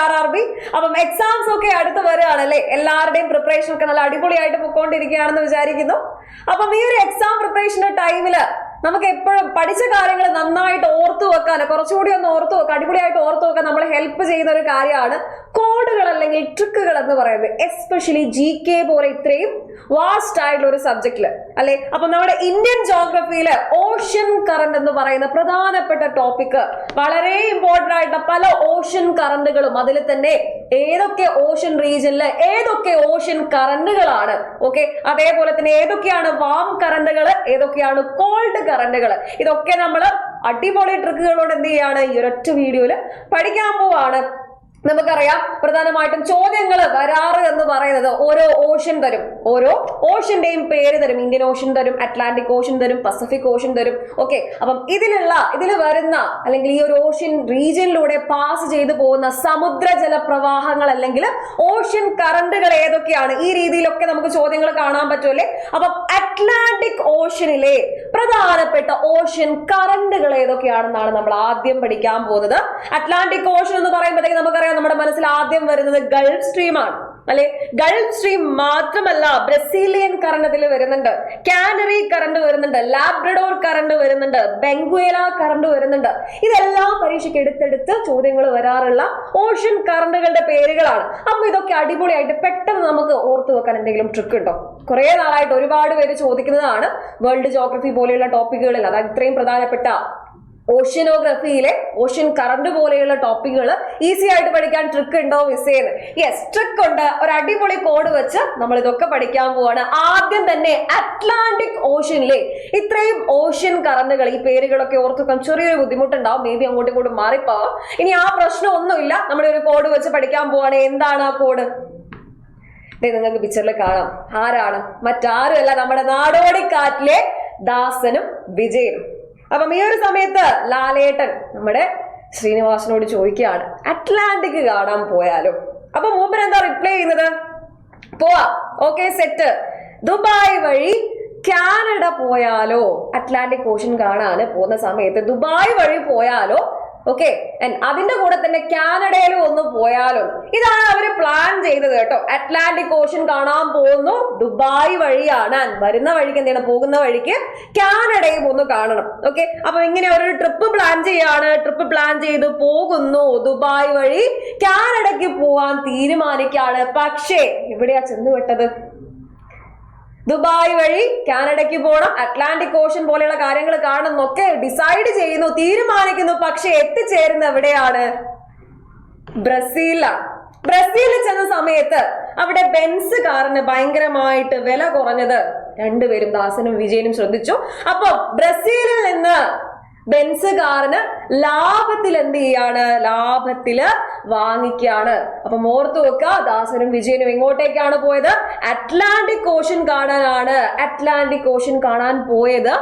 RRB. അപ്പം exams ഒക്കെ അടുത്ത് വരികയാണല്ലേ, എല്ലാവരുടെയും പ്രിപ്പറേഷൻ ഒക്കെ നല്ല അടിപൊളിയായിട്ട് പൊക്കോണ്ടിരിക്കുകയാണെന്ന് വിചാരിക്കുന്നു. അപ്പം ഈ ഒരു എക്സാം പ്രിപ്പറേഷന്റെ ടൈമില് നമുക്ക് എപ്പോഴും പഠിച്ച കാര്യങ്ങൾ നന്നായിട്ട് ഓർത്തു വെക്കാൻ, കുറച്ചുകൂടി ഒന്ന് ഓർത്തു വെക്കാൻ, അടിപൊളിയായിട്ട് ഓർത്തു വെക്കാൻ നമ്മളെ ഹെൽപ്പ് ചെയ്യുന്ന ഒരു കാര്യമാണ് കോഡുകൾ അല്ലെങ്കിൽ ട്രിക്കുകൾ എന്ന് പറയുന്നത്. എസ്പെഷ്യലി GK പോലെ ഇത്രയും വാസ്റ്റ് ആയിട്ടുള്ള ഒരു സബ്ജക്റ്റില് അല്ലെ. അപ്പൊ നമ്മുടെ ഇന്ത്യൻ ജോഗ്രഫിയില് ഓഷ്യൻ കറന്റ് എന്ന് പറയുന്ന പ്രധാനപ്പെട്ട ടോപ്പിക്, വളരെ ഇമ്പോർട്ടന്റ് ആയിട്ടുള്ള പല ഓഷ്യൻ കറന്റുകളും, അതിൽ തന്നെ ഏതൊക്കെ ഓഷ്യൻ റീജിയനില് ഏതൊക്കെ ഓഷ്യൻ കറന്റുകളാണ്, ഓക്കെ, അതേപോലെ തന്നെ ഏതൊക്കെയാണ് വാം കറന്റുകൾ, ഏതൊക്കെയാണ് കോൾഡ് കറന്റുകൾ, ഇതൊക്കെ നമ്മൾ അടിപൊളി ട്രിക്കുകളോട് എന്ത് ചെയ്യാണ് ഈ ഒരൊറ്റ വീഡിയോയില് പഠിക്കാൻ പോവാണ്. നമുക്കറിയാം പ്രധാനമായിട്ടും ചോദ്യങ്ങൾ വരാറ് എന്ന് പറയുന്നത് ഓരോ ഓഷ്യൻ തരും, ഓരോ ഓഷ്യന്റെയും പേര് തരും. ഇന്ത്യൻ ഓഷ്യൻ തരും, അറ്റ്ലാന്റിക് ഓഷ്യൻ തരും, പസഫിക് ഓഷ്യൻ തരും. ഓക്കെ, അപ്പം ഇതിൽ വരുന്ന അല്ലെങ്കിൽ ഈ ഒരു ഓഷ്യൻ റീജിയനിലൂടെ പാസ് ചെയ്തു പോകുന്ന സമുദ്രജല പ്രവാഹങ്ങൾ അല്ലെങ്കിൽ ഓഷ്യൻ കറന്റുകൾ ഏതൊക്കെയാണ്, ഈ രീതിയിലൊക്കെ നമുക്ക് ചോദ്യങ്ങൾ കാണാൻ പറ്റുമല്ലേ. അപ്പം അറ്റ്ലാന്റിക് ഓഷ്യനിലെ പ്രധാനപ്പെട്ട ഓഷ്യൻ കറന്റുകൾ ഏതൊക്കെയാണെന്നാണ് നമ്മൾ ആദ്യം പഠിക്കാൻ പോകുന്നത്. അറ്റ്ലാന്റിക് ഓഷ്യൻ എന്ന് പറയുമ്പോഴത്തേക്ക് നമുക്കറിയാം നമ്മുടെ മനസ്സിൽ ആദ്യം വരുന്നത് ഗൾഫ് സ്ട്രീം ആണ് അല്ലെ. ഗൾഫ് സ്ട്രീം മാത്രമല്ല, ബ്രസീലിയൻ കറണ്ട് ഇതിൽ വരുന്നുണ്ട്, കാനറി കറണ്ട് വരുന്നുണ്ട്, ലാബ്രഡോർ കറണ്ട് വരുന്നുണ്ട്, ബെങ്കുവേല കറണ്ട് വരുന്നുണ്ട്. ഇതെല്ലാം പരീക്ഷയ്ക്ക് എടുത്തെടുത്ത് ചോദ്യങ്ങൾ വരാറുള്ള ഓഷ്യൻ കറണ്ടുകളുടെ പേരുകളാണ്. അപ്പൊ ഇതൊക്കെ അടിപൊളിയായിട്ട് പെട്ടെന്ന് നമുക്ക് ഓർത്തു വെക്കാൻ എന്തെങ്കിലും ട്രിക്ക് ഉണ്ടോ? കുറെ നാളായിട്ട് ഒരുപാട് പേര് ചോദിക്കുന്നതാണ് വേൾഡ് ജോഗ്രഫി പോലെയുള്ള ടോപ്പിക്കുകളിൽ, അതായത് ഇത്രയും പ്രധാനപ്പെട്ട ഓഷ്യനോഗ്രഫിയിലെ ഓഷ്യൻ കറണ്ട് പോലെയുള്ള ടോപ്പിക്കുകൾ ഈസി ആയിട്ട് പഠിക്കാൻ ട്രിക്ക് ഉണ്ടോ മിസ്സേന്ന്? യെസ്, ട്രിക്ക് ഉണ്ട്. ഒരു അടിപൊളി കോഡ് വെച്ച് നമ്മൾ ഇതൊക്കെ പഠിക്കാൻ പോവാണ്. ആദ്യം തന്നെ അറ്റ്ലാന്റിക് ഓഷ്യനിലെ ഇത്രയും ഓഷ്യൻ കറണ്ടുകൾ, ഈ പേരുകളൊക്കെ ഓർത്തു വെക്കാൻ ചെറിയൊരു ബുദ്ധിമുട്ടുണ്ടാവും, മേ ബി അങ്ങോട്ടും ഇങ്ങോട്ടും മാറിപ്പോവാം. ഇനി ആ പ്രശ്നമൊന്നുമില്ല, നമ്മളൊരു കോഡ് വെച്ച് പഠിക്കാൻ പോവാണ്. എന്താണ് ആ കോഡ്? നിങ്ങൾക്ക് പിക്ചറിൽ കാണാം. ആരാണ്? മറ്റാരുമല്ല, നമ്മുടെ നാടോടിക്കാറ്റിലെ ദാസനും വിജയനും. അപ്പം ഈ ഒരു സമയത്ത് ലാലേട്ടൻ നമ്മുടെ ശ്രീനിവാസനോട് ചോദിക്കുകയാണ്, അറ്റ്ലാന്റിക് കാണാൻ പോയാലോ? അപ്പൊ മൂപ്പൻ എന്താ റിപ്ലൈ ചെയ്യുന്നത്? പോവാ, ഓക്കെ, സെറ്റ്. ദുബായ് വഴി കാനഡ പോയാലോ? അറ്റ്ലാന്റിക് ഓഷ്യൻ കാണാൻ പോകുന്ന സമയത്ത് ദുബായ് വഴി പോയാലോ? ഓക്കെ, അതിന്റെ കൂടെ തന്നെ കാനഡയിലും ഒന്ന് പോയാലോ? ഇതാണ് അവര് പ്ലാൻ ചെയ്തത് കേട്ടോ. അറ്റ്ലാന്റിക് ഓഷ്യൻ കാണാൻ പോകുന്നു, ദുബായ് വഴിയാണ്. വരുന്ന വഴിക്ക് എന്താണ്, പോകുന്ന വഴിക്ക് കാനഡയും ഒന്ന് കാണണം. ഓക്കെ, അപ്പൊ ഇങ്ങനെ ഒരു ട്രിപ്പ് പ്ലാൻ ചെയ്യാണ്. ട്രിപ്പ് പ്ലാൻ ചെയ്ത് പോകുന്നു, ദുബായ് വഴി കാനഡയ്ക്ക് പോവാൻ തീരുമാനിക്കാണ്. പക്ഷേ എവിടെയാ ചെന്നുവിട്ടത്? ദുബായ് വഴി കാനഡയ്ക്ക് പോകണം, അറ്റ്ലാന്റിക് ഓഷ്യൻ പോലെയുള്ള കാര്യങ്ങൾ കാണണം എന്നൊക്കെ ഡിസൈഡ് ചെയ്യുന്നു, തീരുമാനിക്കുന്നു. പക്ഷെ എത്തിച്ചേരുന്ന എവിടെയാണ്? ബ്രസീലാണ്. ബ്രസീലിൽ ചെന്ന സമയത്ത് അവിടെ ബെൻസ് കാറിന് ഭയങ്കരമായിട്ട് വില കുറഞ്ഞത് രണ്ടുപേരും, ദാസനും വിജയനും, ശ്രദ്ധിച്ചു. അപ്പൊ ബ്രസീലിൽ നിന്ന് ബെൻസ് കാറിന് ലാഭത്തിൽ എന്ത് ചെയ്യാണ്? ലാഭത്തില് വാങ്ങിക്കാണ്. അപ്പൊ ഓർത്തു വെക്കുക, ദാസനും വിജയനും എങ്ങോട്ടേക്കാണ് പോയത്? അറ്റ്ലാന്റിക് ഓഷ്യൻ കാണാനാണ്. അറ്റ്ലാന്റിക് ഓഷ്യൻ കാണാൻ പോയത്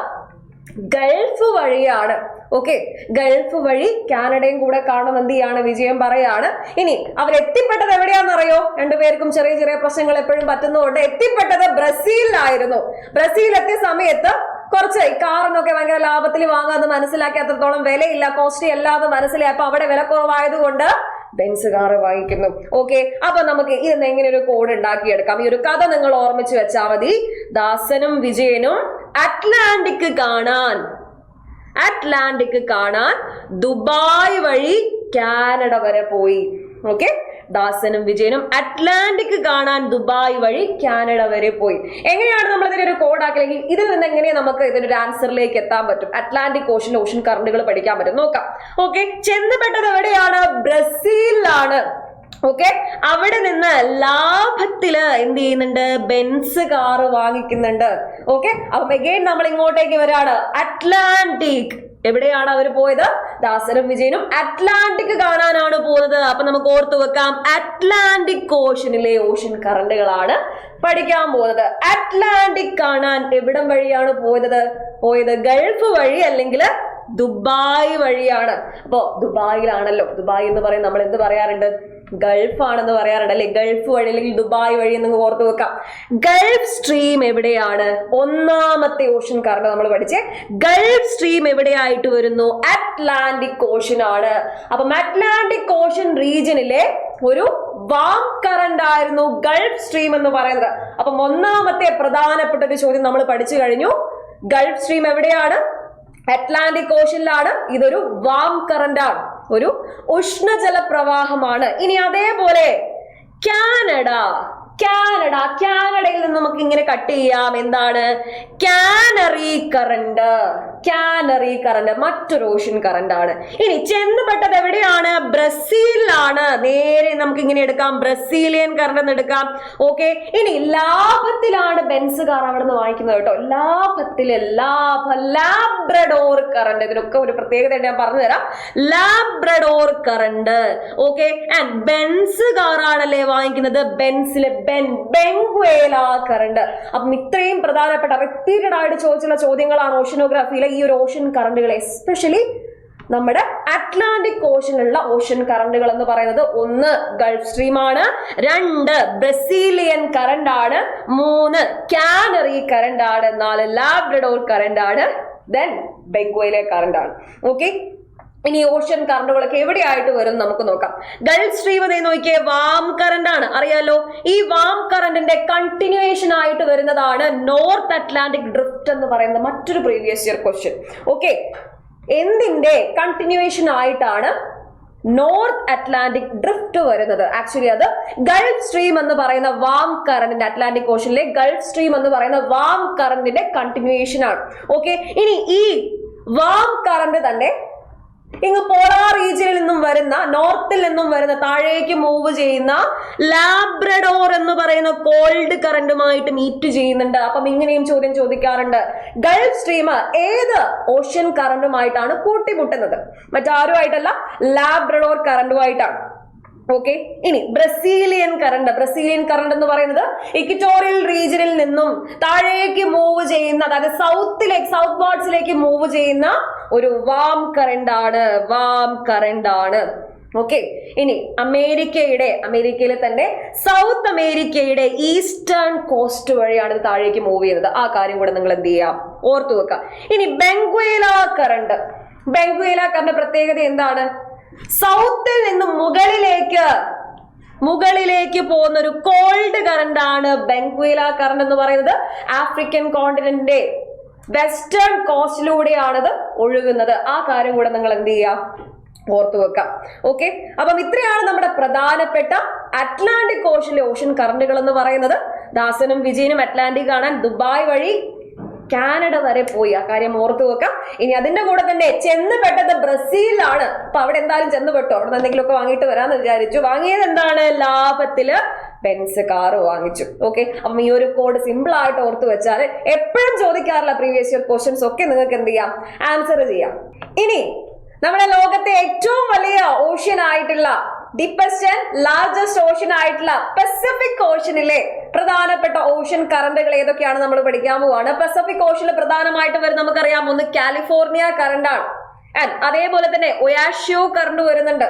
ഗൾഫ് വഴിയാണ്. ഓക്കെ, ഗൾഫ് വഴി കാനഡയും കൂടെ കാണണം എന്ത് ചെയ്യാണ്? വിജയം പറയാണ്. ഇനി അവരെത്തിപ്പെട്ടത് എവിടെയാണെന്നറിയോ? രണ്ടുപേർക്കും ചെറിയ ചെറിയ പ്രശ്നങ്ങൾ എപ്പോഴും പറ്റുന്നതുകൊണ്ട് എത്തിപ്പെട്ടത് ബ്രസീലിലായിരുന്നു. ബ്രസീൽ എത്തിയ സമയത്ത് കുറച്ച് ഈ കാറിനൊക്കെ ഭയങ്കര ലാഭത്തിൽ വാങ്ങാന്ന് മനസ്സിലാക്കി, അത്രത്തോളം വിലയില്ല, കോസ്റ്റ്ലി അല്ലാതെ മനസ്സിലായി. അപ്പൊ അവിടെ വില കുറവായതുകൊണ്ട് ബെൻസ് കാർ വാങ്ങിക്കുന്നു. ഓക്കെ, അപ്പൊ നമുക്ക് ഇതെന്ന് എങ്ങനെ ഒരു കോഡ് ഉണ്ടാക്കിയെടുക്കാം? ഈ ഒരു കഥ നിങ്ങൾ ഓർമ്മിച്ച് വെച്ചാൽ മതി. ദാസനും വിജയനും അറ്റ്ലാന്റിക് കാണാൻ ദുബായ് വഴി കാനഡ വരെ പോയി. ഓക്കെ, ദാസനും വിജയനും അറ്റ്ലാന്റിക് കാണാൻ ദുബായ് വഴി കാനഡ വരെ പോയി. എങ്ങനെയാണ് നമ്മൾ ഇതിനൊരു കോഡാക്കില്ലെങ്കിൽ ഇതിൽ നിന്ന് എങ്ങനെയാണ് നമുക്ക് ഇതിനൊരു ആൻസറിലേക്ക് എത്താൻ പറ്റും? അറ്റ്ലാന്റിക് ഓഷ്യൻ കറണ്ടുകൾ പഠിക്കാൻ പറ്റും. നോക്കാം. ഓക്കെ, ചെന്നുപെട്ടത് എവിടെയാണ്? ബ്രസീലിലാണ്. ഓക്കെ, അവിടെ നിന്ന് ലാഭത്തില് എന്ത് ചെയ്യുന്നുണ്ട്? ബെൻസ് കാറ് വാങ്ങിക്കുന്നുണ്ട്. ഓക്കെ, അപ്പൊ അഗൈൻ നമ്മൾ ഇങ്ങോട്ടേക്ക് വരാണ്. അറ്റ്ലാന്റിക് എവിടെയാണ് അവർ പോയത്? ദാസനും വിജയനും അറ്റ്ലാന്റിക് കാണാനാണ് പോകുന്നത്. അപ്പൊ നമുക്ക് ഓർത്തു വെക്കാം, അറ്റ്ലാന്റിക് ഓഷ്യനിലെ ഓഷ്യൻ കറണ്ടുകളാണ് പഠിക്കാൻ പോകുന്നത്. അറ്റ്ലാന്റിക് കാണാൻ എവിടം വഴിയാണ് പോയത്? ഗൾഫ് വഴി അല്ലെങ്കിൽ ദുബായ് വഴിയാണ്. അപ്പോ ദുബായിലാണല്ലോ, ദുബായ് എന്ന് പറയും നമ്മൾ എന്ത് പറയാറുണ്ട്, ഗൾഫ് ആണെന്ന് പറയാറുണ്ട് അല്ലെ. ഗൾഫ് വഴി അല്ലെങ്കിൽ ദുബായ് വഴി എന്ന് ഓർത്ത് വെക്കാം. ഗൾഫ് സ്ട്രീം എവിടെയാണ്? ഒന്നാമത്തെ ഓഷൻ കറണ്ട് നമ്മൾ പഠിച്ചേ. ഗൾഫ് സ്ട്രീം എവിടെയായിട്ട് വരുന്നു? അറ്റ്ലാന്റിക് ഓഷൻ ആണ്. അപ്പം അറ്റ്ലാന്റിക് ഓഷൻ റീജിയനിലെ ഒരു വാം കറണ്ട് ആയിരുന്നു ഗൾഫ് സ്ട്രീം എന്ന് പറയുന്നത്. അപ്പം ഒന്നാമത്തെ പ്രധാനപ്പെട്ട ഒരു ചോദ്യം നമ്മൾ പഠിച്ചു കഴിഞ്ഞു. ഗൾഫ് സ്ട്രീം എവിടെയാണ്? അറ്റ്ലാന്റിക് ഓഷനിലാണ്. ഇതൊരു വാം കറന്റ് ആണ്, ഒരു ഉഷ്ണജല പ്രവാഹമാണ്. ഇനി അതേപോലെ കാനഡയിൽ നിന്ന് നമുക്ക് ഇങ്ങനെ കട്ട് ചെയ്യാം. എന്താണ്? കാനറി കറണ്ട് മറ്റൊരു ഓഷൻ കറണ്ട് ആണ്. ഇനി ചെന്നുപെട്ടത് എവിടെയാണ്? ബ്രസീലിലാണ്. നേരെ നമുക്ക് ഇങ്ങനെ എടുക്കാം, ബ്രസീലിയൻ കറണ്ട് എന്ന് എടുക്കാം. ഓക്കെ. ഇനി ലാഭത്തിലാണ് ബെൻസുകാർ അവിടെ നിന്ന് വാങ്ങിക്കുന്നത് കേട്ടോ. Labrador current. ഇതിനൊക്കെ ഒരു പ്രത്യേകത ഞാൻ പറഞ്ഞു തരാം. Labrador current. ഓക്കെ. ആൻഡ് ബെൻസുകാരാണല്ലേ വാങ്ങിക്കുന്നത്. ബെൻസിലെ ബെങ്ക്വേല കറണ്ട്. അപ്പം ഇത്രയും പ്രധാനപ്പെട്ട റിപ്പീറ്റഡ് ആയിട്ട് ചോദിച്ചുള്ള ചോദ്യങ്ങളാണ് ഓഷനോഗ്രാഫിയിലെ ഈ ഒരു ഓഷൻ കറണ്ടുകൾ. എസ്പെഷ്യലി നമ്മുടെ അറ്റ്ലാന്റിക് ഓഷനിലുള്ള ഓഷൻ കറണ്ടുകൾ എന്ന് പറയുന്നത് 1 ഗൾഫ് സ്ട്രീം ആണ്, 2 ബ്രസീലിയൻ കറണ്ട് ആണ്, 3 കാനറി കറണ്ട് ആണ്, 4 ലാബ്രഡോർ കറണ്ട് ആണ്, ദെൻ ബെങ്ക്വേല കറണ്ട് ആണ്. ഓക്കെ. ഇനി ഓഷൻ കറണ്ടുകളൊക്കെ എവിടെയായിട്ട് വരും നമുക്ക് നോക്കാം. ഗൾഫ് സ്ട്രീം അതേ നോക്കിയേ, വാം കറണ്ട് ആണ്, അറിയാലോ. ഈ വാം കറണ്ടിന്റെ കണ്ടിന്യൂവേഷൻ ആയിട്ട് വരുന്നതാണ് നോർത്ത് അറ്റ്ലാന്റിക് ഡ്രിഫ്റ്റ് എന്ന് പറയുന്ന മറ്റൊരു പ്രീവിയസ് ഇയർ ക്വസ്റ്റ്യൻ. ഓക്കെ. എന്തിന്റെ കണ്ടിന്യൂവേഷൻ ആയിട്ടാണ് നോർത്ത് അറ്റ്ലാന്റിക് ഡ്രിഫ്റ്റ് വരുന്നത്? ആക്ച്വലി അത് ഗൾഫ് സ്ട്രീം എന്ന് പറയുന്ന വാം കറണ്ടിന്റെ, അറ്റ്ലാന്റിക് ഓഷനിലെ ഗൾഫ് സ്ട്രീം എന്ന് പറയുന്ന വാം കറണ്ടിന്റെ കണ്ടിന്യൂവേഷൻ ആണ്. ഓക്കെ. ഇനി ഈ വാം കറണ്ട് തന്നെ ഇങ്ങ് പോളാർ റീജിയനിൽ നിന്നും വരുന്ന, നോർത്തിൽ നിന്നും വരുന്ന, താഴേക്ക് മൂവ് ചെയ്യുന്ന ലാബ്രഡോർ എന്ന് പറയുന്ന കോൾഡ് കറണ്ടുമായിട്ട് മീറ്റ് ചെയ്യുന്നുണ്ട്. അപ്പം ഇങ്ങനെയും ചോദ്യം ചോദിക്കാറുണ്ട്. ഗൾഫ് സ്ട്രീം ഏത് ഓഷൻ കറണ്ടുമായിട്ടാണ് കൂട്ടിമുട്ടുന്നത്? മറ്റാരുമായിട്ടല്ല, ലാബ്രഡോർ കറണ്ടുമായിട്ടാണ്. ഓക്കെ. ഇനി ബ്രസീലിയൻ കറണ്ട് എന്ന് പറയുന്നത് ഇക്വറ്റോറിയൽ റീജിയനിൽ നിന്നും താഴേക്ക് മൂവ് ചെയ്യുന്ന, അതായത് സൗത്ത് വാർഡ്സിലേക്ക് മൂവ് ചെയ്യുന്ന ഒരു വാം കറണ്ട് ആണ്. ഓക്കെ. ഇനി അമേരിക്കയിലെ തന്നെ സൗത്ത് അമേരിക്കയുടെ ഈസ്റ്റേൺ കോസ്റ്റ് വഴിയാണ് ഇത് താഴേക്ക് മൂവ് ചെയ്യുന്നത്. ആ കാര്യം കൂടെ നിങ്ങൾ എന്ത് ചെയ്യാം, ഓർത്തു വെക്കാം. ഇനി ബെങ്ക്വേല കറണ്ട് പ്രത്യേകത എന്താണ്? സൗത്തിൽ നിന്നും മുകളിലേക്ക് പോകുന്ന ഒരു കോൾഡ് കറണ്ട് ആണ് ബെങ്ക്വേല കറണ്ട് എന്ന് പറയുന്നത്. ആഫ്രിക്കൻ കോണ്ടിനെന്റിന്റെ വെസ്റ്റേൺ കോസ്റ്റിലൂടെയാണത് ഒഴുകുന്നത്. ആ കാര്യം കൂടെ നിങ്ങൾ എന്ത് ചെയ്യാം, ഓർത്തു വെക്കാം. ഓക്കെ. അപ്പം ഇത്രയാണ് നമ്മുടെ പ്രധാനപ്പെട്ട അറ്റ്ലാന്റിക് ഓഷനിലെ ഓഷൻ കറണ്ടുകൾ എന്ന് പറയുന്നത്. ദാസനും വിജയനും അറ്റ്ലാന്റിക് കാണാൻ ദുബായ് വഴി കാനഡ വരെ പോയി. ആ കാര്യം ഓർത്തു വെക്കാം. ഇനി അതിന്റെ കൂടെ തന്നെ ചെന്നുപെട്ടത് ബ്രസീലിലാണ്. അപ്പൊ അവിടെ എന്തായാലും ചെന്നുപെട്ടു. അവിടെ നിന്ന് എന്തെങ്കിലുമൊക്കെ വാങ്ങിയിട്ട് വരാന്ന് വിചാരിച്ചു. വാങ്ങിയത് എന്താണ്? ലാഭത്തില് ബെൻസ് കാർ വാങ്ങിച്ചു. ഓക്കെ. അപ്പം ഈ ഒരു കോഡ് സിമ്പിൾ ആയിട്ട് ഓർത്തു വെച്ചാൽ എപ്പോഴും ചോദിക്കാറുള്ള പ്രീവിയസ് ഇയർ ക്വസ്റ്റ്യൻസ് ഒക്കെ നിങ്ങൾക്ക് എന്ത് ചെയ്യാം, ആൻസർ ചെയ്യാം. ഇനി നമ്മുടെ ലോകത്തെ ഏറ്റവും വലിയ ഓഷ്യൻ ആയിട്ടുള്ള, ഡീപ്പസ്റ്റ് ആൻഡ് ലാർജസ്റ്റ് ഓഷ്യൻ ആയിട്ടുള്ള പസഫിക് ഓഷ്യനിലെ പ്രധാനപ്പെട്ട ഓഷ്യൻ കറണ്ടുകൾ ഏതൊക്കെയാണ് നമ്മൾ പഠിക്കാൻ പോവാണ്. പസഫിക് ഓഷ്യനിൽ പ്രധാനമായിട്ട് വരും നമുക്കറിയാം, ഒന്ന് കാലിഫോർണിയ കറണ്ട് ആണ്. ആൻഡ് അതേപോലെ തന്നെ ഒയാഷ്യോ കറണ്ട് വരുന്നുണ്ട്,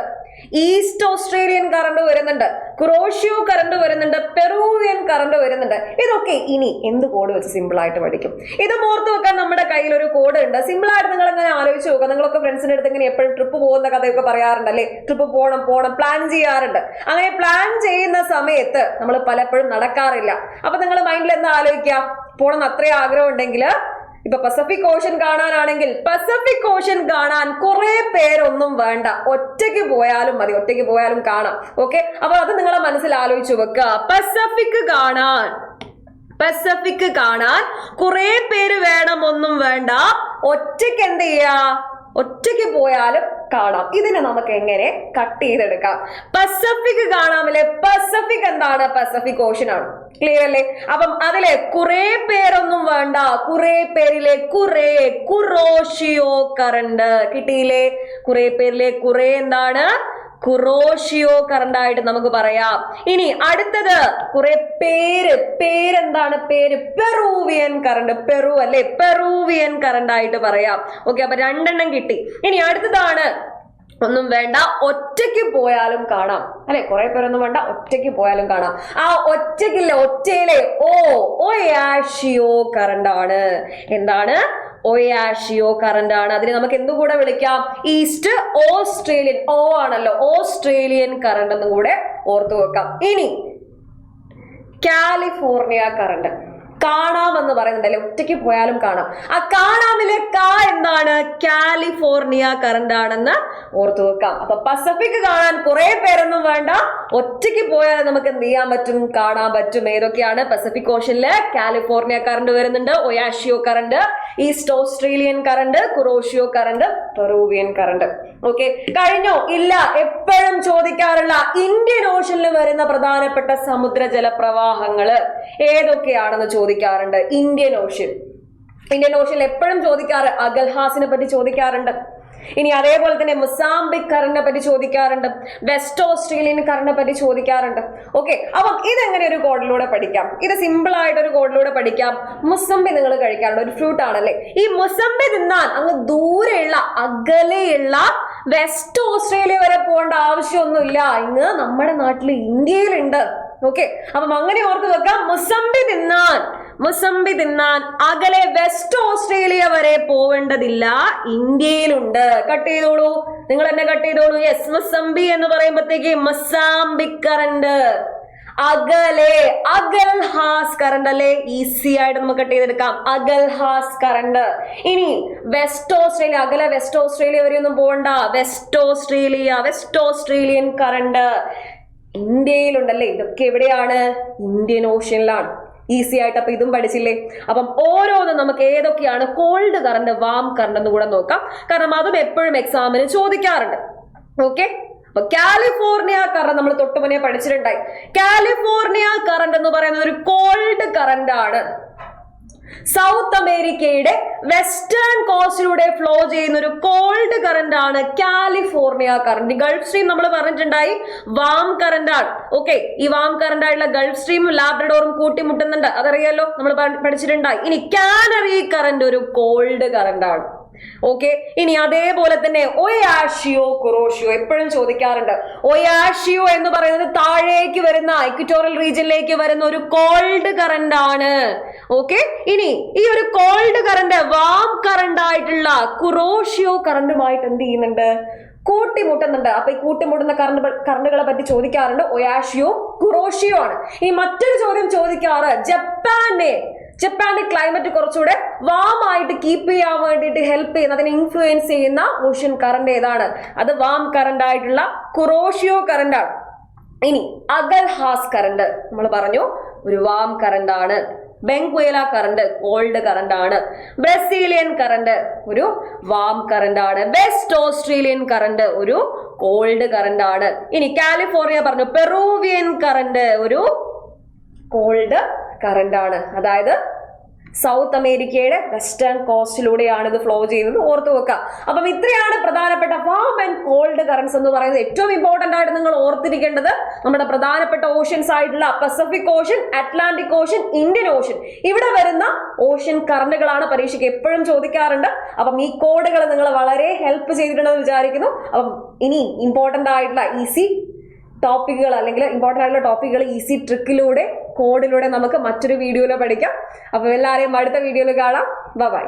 ഈസ്റ്റ് ഓസ്ട്രേലിയൻ കറണ്ട് വരുന്നുണ്ട്, ക്രോഷ്യോ കറണ്ട് വരുന്നുണ്ട്, പെറൂവിയൻ കറണ്ട് വരുന്നുണ്ട്. ഇതൊക്കെ ഇനി എന്ത് കോഡ് വെച്ച് സിമ്പിൾ ആയിട്ട് പഠിക്കും? ഇത് ഓർത്ത് വെക്കാൻ നമ്മുടെ കയ്യിൽ ഒരു കോഡ് ഉണ്ട്. സിമ്പിൾ ആയിട്ട് നിങ്ങൾ ഇങ്ങനെ ആലോചിച്ച് നോക്കുക. നിങ്ങളൊക്കെ ഫ്രണ്ട്സിന്റെ അടുത്ത് ഇങ്ങനെ എപ്പോഴും ട്രിപ്പ് പോകുന്ന കഥയൊക്കെ പറയാറുണ്ട് അല്ലെ? ട്രിപ്പ് പോകണം പ്ലാൻ ചെയ്യാറുണ്ട്. അങ്ങനെ പ്ലാൻ ചെയ്യുന്ന സമയത്ത് നമ്മൾ പലപ്പോഴും നടക്കാറില്ല. അപ്പൊ നിങ്ങൾ മൈൻഡിൽ എന്താ ആലോചിക്കുക? പോകണം അത്രയും ആഗ്രഹം ഉണ്ടെങ്കിൽ, ഇപ്പൊ പസഫിക് ഓഷൻ കാണാനാണെങ്കിൽ പസഫിക് ഓഷൻ കാണാൻ കുറെ പേരൊന്നും വേണ്ട, ഒറ്റയ്ക്ക് പോയാലും മതി, ഒറ്റയ്ക്ക് പോയാലും കാണാം. ഓക്കെ. അപ്പൊ അത് നിങ്ങളെ മനസ്സിൽ ആലോചിച്ചു വെക്കുക. പസഫിക് കാണാൻ കുറെ പേര് വേണം, ഒന്നും വേണ്ട, ഒറ്റയ്ക്ക് എന്ത് ചെയ്യാ, ഒറ്റയ്ക്ക് പോയാലും കാണാം. ഇതിനെ നമുക്ക് എങ്ങനെ കട്ട് ചെയ്തെടുക്കാം? പസഫിക് കാണാമല്ലേ? പസഫിക് എന്താണ്? പസഫിക് ഓഷൻ ആണ്. ക്ലിയർ അല്ലേ? അപ്പം അതിലെ കുറെ പേരൊന്നും വേണ്ട, കുറെ പേരിലെ കുറോഷിയോ കറണ്ട് കിട്ടിയില്ലേ? കുറെ പേരിലെ കുറെ എന്താണ്? കുറോഷിയോ കറണ്ട് ആയിട്ട് നമുക്ക് പറയാം. ഇനി അടുത്തത് കുറെ പേരെന്താണ്? Peruvian current. പെറു അല്ലെ, പെറൂവിയൻ കറണ്ട് ആയിട്ട് പറയാം. ഓക്കെ, അപ്പൊ 2 എണ്ണം കിട്ടി. ഇനി അടുത്തതാണ്, ഒന്നും വേണ്ട, ഒറ്റയ്ക്ക് പോയാലും കാണാം അല്ലെ. കുറെ പേരൊന്നും വേണ്ട, ഒറ്റയ്ക്ക് പോയാലും കാണാം. ആ ഒറ്റയ്ക്കില്ല, ഒറ്റയിലെ ഒയാഷിയോ കറണ്ട് ആണ്. എന്താണ്? ഒയാഷിയോ കറണ്ട് ആണ്. അതിനെ നമുക്ക് എന്തുകൂടെ വിളിക്കാം? ഈസ്റ്റ് ഓസ്ട്രേലിയൻ, ഓ ആണല്ലോ, ഓസ്ട്രേലിയൻ കറണ്ട് എന്നും കൂടെ ഓർത്തു വെക്കാം. ഇനി കാലിഫോർണിയ കറണ്ട് കാണാമെന്ന് പറയുന്നുണ്ടല്ലേ, ഒറ്റയ്ക്ക് പോയാലും കാണാം. ആ കാണാമിലെ എന്താണ്? കാലിഫോർണിയ കറണ്ട് ആണെന്ന് ഓർത്തു വെക്കാം. അപ്പൊ പസഫിക് കാണാൻ കുറെ പേരൊന്നും വേണ്ട, ഒറ്റയ്ക്ക് പോയാൽ നമുക്ക് എന്ത് ചെയ്യാൻ പറ്റും? കാണാൻ പറ്റും. ഏതൊക്കെയാണ്? പസഫിക് ഓഷനില് കാലിഫോർണിയ കറണ്ട് വരുന്നുണ്ട്, Oyashio current, east Australian current, കുറോഷിയോ current, Peruvian current. Okay, കഴിഞ്ഞോ? ഇല്ല. എപ്പോഴും ചോദിക്കാറുള്ള ഇന്ത്യൻ ഓഷനിൽ വരുന്ന പ്രധാനപ്പെട്ട സമുദ്ര ജലപ്രവാഹങ്ങള് ഏതൊക്കെയാണെന്ന് ചോദിക്കാറുണ്ട്. ഇന്ത്യൻ ഓഷ്യനിൽ എപ്പോഴും ചോദിക്കാറ് അഗൽഹാസിനെ പറ്റി ചോദിക്കാറുണ്ട്. ഇനി അതേപോലെ തന്നെ മൊസാംബിക് കറണ്ടിനെ പറ്റി ചോദിക്കാറുണ്ട്, വെസ്റ്റ് ഓസ്ട്രേലിയൻ കറണ്ടിനെ പറ്റി ചോദിക്കാറുണ്ട്. ഓക്കെ, അപ്പം ഇതെങ്ങനെ ഒരു കോഡിലൂടെ പഠിക്കാം? ഇത് സിമ്പിൾ ആയിട്ട് ഒരു കോഡിലൂടെ പഠിക്കാം. മുസംബി നിങ്ങൾ കഴിക്കാറുണ്ട്, ഒരു ഫ്രൂട്ട് ആണല്ലേ. ഈ മുസംബി തിന്നാൻ അങ്ങ് ദൂരെയുള്ള അകലെയുള്ള വെസ്റ്റ് ഓസ്ട്രേലിയ വരെ പോകേണ്ട ആവശ്യമൊന്നുമില്ല. ഇന്ന് നമ്മുടെ നാട്ടിൽ ഇന്ത്യയിലുണ്ട്. ഓക്കെ, അപ്പം അങ്ങനെ ഓർത്ത് വെക്കാം. മുസംബി തിന്നാൻ അകലെ വെസ്റ്റ് ഓസ്ട്രേലിയ വരെ പോവേണ്ടതില്ല, ഇന്ത്യയിലുണ്ട്. കട്ട് ചെയ്തോളൂ, നിങ്ങൾ തന്നെ കട്ട് ചെയ്തോളൂ. യെസ്, മുസംബി എന്ന് പറയുമ്പോഴത്തേക്ക് മൊസാംബിക് കറണ്ട്. അകലെ അഗൽഹാസ് കറണ്ട് അല്ലെ, ഈസി ആയിട്ട് നമുക്ക് കട്ട് ചെയ്തെടുക്കാം. അഗൽഹാസ് കറണ്ട്. ഇനി വെസ്റ്റ് ഓസ്ട്രേലിയ, അകലെ വെസ്റ്റ് ഓസ്ട്രേലിയ വരെ ഒന്നും പോകണ്ട, വെസ്റ്റ് ഓസ്ട്രേലിയൻ കറണ്ട് ഇന്ത്യയിലുണ്ടല്ലേ. ഇതൊക്കെ എവിടെയാണ്? ഇന്ത്യൻ ഓഷ്യനിലാണ്. ഈസി ആയിട്ട് അപ്പൊ ഇതും പഠിച്ചില്ലേ. അപ്പം ഓരോന്നും നമുക്ക് ഏതൊക്കെയാണ് കോൾഡ് കറണ്ട്, വാം കറണ്ട് എന്ന് കൂടെ നോക്കാം, കാരണം അതും എപ്പോഴും എക്സാമിന് ചോദിക്കാറുണ്ട്. ഓക്കെ, അപ്പൊ കാലിഫോർണിയ കറണ്ട് നമ്മൾ തൊട്ട് മുന്നേ പഠിച്ചിട്ടുണ്ടായി. കാലിഫോർണിയ കറണ്ട് എന്ന് പറയുന്നത് ഒരു കോൾഡ് കറണ്ട് ആണ്. സൗത്ത് അമേരിക്കയുടെ വെസ്റ്റേൺ കോസ്റ്റിലൂടെ ഫ്ലോ ചെയ്യുന്ന ഒരു കോൾഡ് കറണ്ട് ആണ് കാലിഫോർണിയ കറണ്ട്. ഗൾഫ് സ്ട്രീം നമ്മൾ പറഞ്ഞിട്ടുണ്ടായി വാം കറണ്ട് ആണ്. ഓക്കെ, ഈ വാം കറണ്ട് ആയിട്ടുള്ള ഗൾഫ് സ്ട്രീമും ലാബ്രഡോറും കൂട്ടിമുട്ടുന്നുണ്ട്, അതറിയാലോ, നമ്മൾ പഠിച്ചിട്ടുണ്ടായി. ഇനി കാനറി കറണ്ട് ഒരു കോൾഡ് കറണ്ട് ആണ്. ഓക്കെ, ഇനി അതേപോലെ തന്നെ ഒയാഷിയോ കുറോഷിയോ എപ്പോഴും ചോദിക്കാറുണ്ട്. ഒയാഷിയോ എന്ന് പറയുന്നത് താഴേക്ക് വരുന്ന ഇക്വറ്റോറിയൽ റീജിയനിലേക്ക് വരുന്ന ഒരു കോൾഡ് കറണ്ട് ആണ്. ഓക്കെ, ഇനി ഈ ഒരു കോൾഡ് കറണ്ട് വാം കറണ്ട് ആയിട്ടുള്ള കുറോഷിയോ കറണ്ടുമായിട്ട് എന്ത് ചെയ്യുന്നുണ്ട്? കൂട്ടിമുട്ടുന്നുണ്ട്. അപ്പൊ ഈ കൂട്ടിമുട്ടുന്ന കറണ്ടുകളെ പറ്റി ചോദിക്കാറുണ്ട്. ഒയാഷിയോ കുറോഷിയോ ആണ്. ഈ മറ്റൊരു ചോദ്യം ചോദിക്കാറ് ജപ്പാന്റെ ക്ലൈമറ്റ് കുറച്ചുകൂടെ വാം ആയിട്ട് കീപ്പ് ചെയ്യാൻ വേണ്ടിയിട്ട് ഹെൽപ്പ് ചെയ്യുന്ന, അതിനെ ഇൻഫ്ലുവൻസ് ചെയ്യുന്ന ഓഷ്യൻ കറണ്ട് ഏതാണ്? അത് വാം കറണ്ട് ആയിട്ടുള്ള കുറോഷിയോ കറണ്ട് ആണ്. ഇനി അഗൽഹാസ് കറണ്ട് നമ്മൾ പറഞ്ഞു ഒരു വാം കറണ്ട് ആണ്. ബെങ്ക്വേല കറണ്ട് കോൾഡ് കറണ്ട് ആണ്. ബ്രസീലിയൻ കറണ്ട് ഒരു വാം കറണ്ട് ആണ്. വെസ്റ്റ് ഓസ്ട്രേലിയൻ കറണ്ട് ഒരു കോൾഡ് കറണ്ട് ആണ്. ഇനി കാലിഫോർണിയ പറഞ്ഞു പെറൂവിയൻ കറണ്ട് ഒരു കോൾഡ് കറണ്ട് ആണ്. അതായത് സൗത്ത് അമേരിക്കയുടെ വെസ്റ്റേൺ കോസ്റ്റിലൂടെയാണ് ഇത് ഫ്ലോ ചെയ്യുന്നത്, ഓർത്തു വെക്കുക. അപ്പം ഇത്രയാണ് പ്രധാനപ്പെട്ട വാം ആൻഡ് കോൾഡ് കറന്റ്സ് എന്ന് പറയുന്നത്. ഏറ്റവും ഇമ്പോർട്ടന്റ് ആയിട്ട് നിങ്ങൾ ഓർത്തിരിക്കേണ്ടത് നമ്മുടെ പ്രധാനപ്പെട്ട ഓഷ്യൻസ് ആയിട്ടുള്ള Pacific ocean, Atlantic ocean, Indian ocean, ഇവിടെ വരുന്ന ഓഷ്യൻ കറണ്ടുകളാണ് പരീക്ഷയ്ക്ക് എപ്പോഴും ചോദിക്കാറുണ്ട്. അപ്പം ഈ കോഡുകൾ നിങ്ങൾ വളരെ ഹെൽപ്പ് ചെയ്തിട്ടുണ്ടെന്ന് വിചാരിക്കുന്നു. അപ്പം ഇനി ഇമ്പോർട്ടന്റ് ആയിട്ടുള്ള ഈസി ടോപ്പിക്കുകൾ അല്ലെങ്കിൽ ഇമ്പോർട്ടൻ്റ് ആയിട്ടുള്ള ടോപ്പിക്കുകൾ ഈസി ട്രിക്കിലൂടെ കോഡിലൂടെ നമുക്ക് മറ്റൊരു വീഡിയോയിൽ പഠിക്കാം. അപ്പോൾ എല്ലാവരെയും അടുത്ത വീഡിയോയിൽ കാണാം. ബൈ.